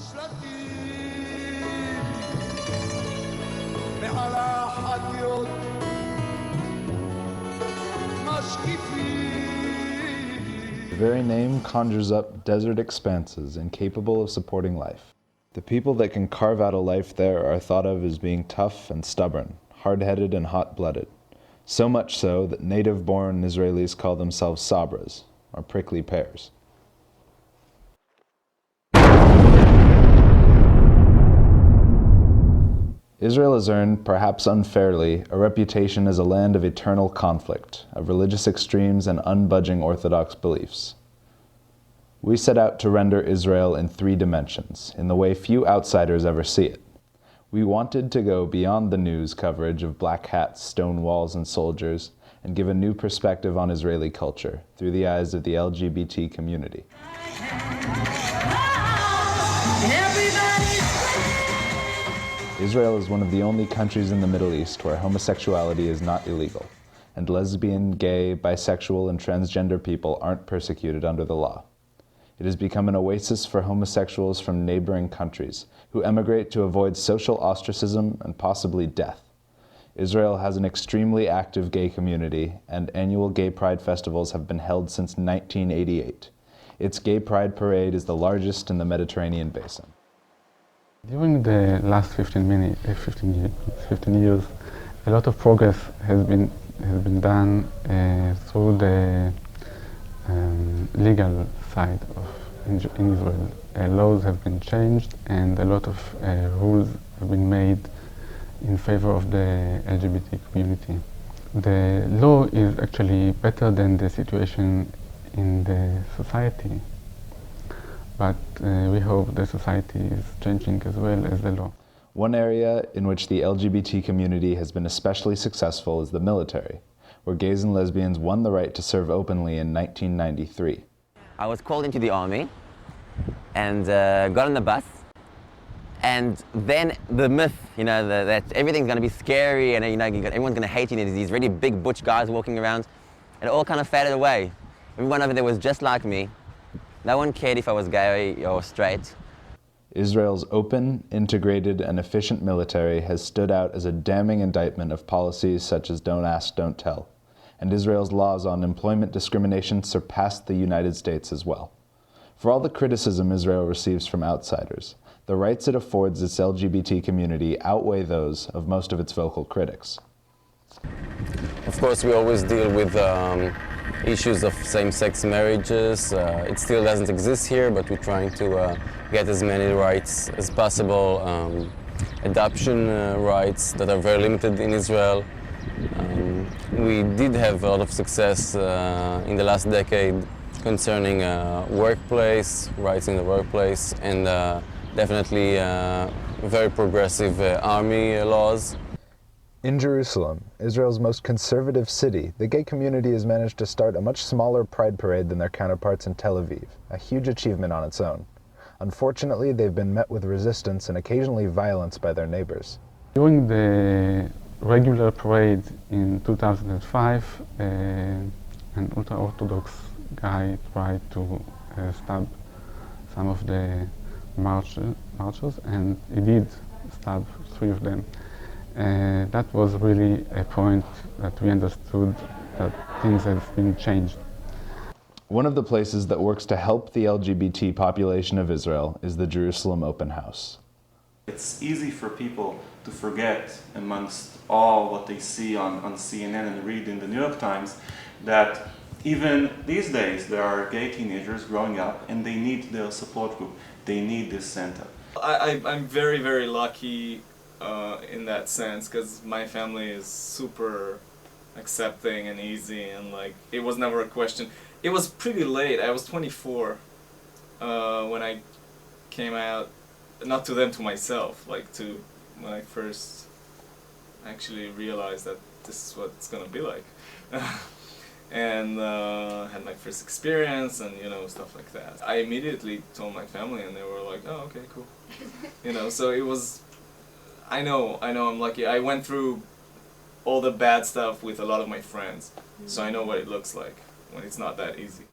The very name conjures up desert expanses incapable of supporting life. The people that can carve out a life there are thought of as being tough and stubborn, hard-headed and hot-blooded. So much so that native-born Israelis call themselves sabras, or prickly pears. Israel has earned, perhaps unfairly, a reputation as a land of eternal conflict, of religious extremes and unbudging orthodox beliefs. We set out to render Israel in 3 dimensions, in the way few outsiders ever see it. We wanted to go beyond the news coverage of black hats, stone walls, and soldiers, and give a new perspective on Israeli culture through the eyes of the LGBT community. Israel is one of the only countries in the Middle East where homosexuality is not illegal, and lesbian, gay, bisexual, and transgender people aren't persecuted under the law. It has become an oasis for homosexuals from neighboring countries who emigrate to avoid social ostracism and possibly death. Israel has an extremely active gay community, and annual gay pride festivals have been held since 1988. Its gay pride parade is the largest in the Mediterranean basin. During the last 15 years, a lot of progress has been done through the legal side in Israel. Laws have been changed and a lot of rules have been made in favor of the LGBT community. The law is actually better than the situation in the society. But we hope the society is changing as well as the law. One area in which the LGBT community has been especially successful is the military, where gays and lesbians won the right to serve openly in 1993. I was called into the army and got on the bus, and then the myth, that everything's going to be scary and everyone's going to hate you, and there's these really big butch guys walking around, and it all kind of faded away. Everyone over there was just like me. No one cared if I was gay or straight. Israel's open, integrated, and efficient military has stood out as a damning indictment of policies such as Don't Ask, Don't Tell, and Israel's laws on employment discrimination surpassed the United States as well. For all the criticism Israel receives from outsiders, the rights it affords its LGBT community outweigh those of most of its vocal critics. Of course, we always deal with issues of same-sex marriages. It still doesn't exist here, but we're trying to get as many rights as possible. Adoption rights that are very limited in Israel. We did have a lot of success in the last decade concerning workplace, rights in the workplace, and definitely very progressive army laws. In Jerusalem, Israel's most conservative city, the gay community has managed to start a much smaller pride parade than their counterparts in Tel Aviv, a huge achievement on its own. Unfortunately, they've been met with resistance and occasionally violence by their neighbors. During the regular parade in 2005, an ultra-Orthodox guy tried to stab some of the marchers, and he did stab 3 of them. That was really a point that we understood that things have been changed. One of the places that works to help the LGBT population of Israel is the Jerusalem Open House. It's easy for people to forget, amongst all what they see on CNN and read in the New York Times, that even these days there are gay teenagers growing up and they need their support group. They need this center. I'm very, very lucky in that sense, because my family is super accepting and easy, and it was never a question. It was pretty late. I was 24 when I came out, not to them, to myself, when I first actually realized that this is what it's gonna be like. And had my first experience and stuff like that. I immediately told my family and they were like, oh, okay, cool. So it was, I know I'm lucky. I went through all the bad stuff with a lot of my friends, so I know what it looks like when it's not that easy.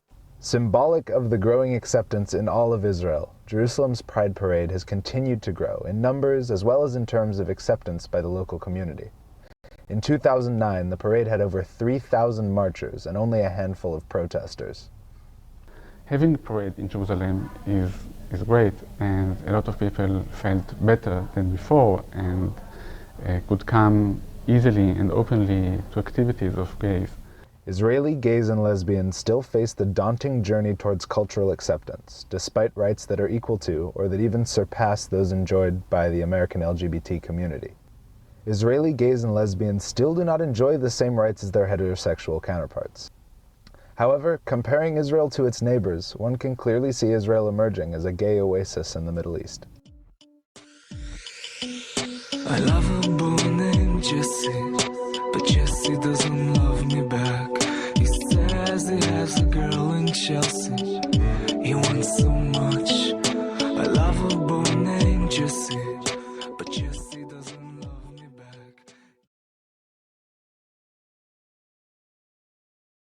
Symbolic of the growing acceptance in all of Israel, Jerusalem's Pride Parade has continued to grow in numbers as well as in terms of acceptance by the local community. In 2009, the parade had over 3,000 marchers and only a handful of protesters. Having a parade in Jerusalem is great, and a lot of people felt better than before and could come easily and openly to activities of gays. Israeli gays and lesbians still face the daunting journey towards cultural acceptance, despite rights that are equal to or that even surpass those enjoyed by the American LGBT community. Israeli gays and lesbians still do not enjoy the same rights as their heterosexual counterparts. However, comparing Israel to its neighbors, one can clearly see Israel emerging as a gay oasis in the Middle East. I love a boy named Jesse, but Jesse doesn't love me back. He says he has a girl in Chelsea. He wants so much. I love a boy named Jesse.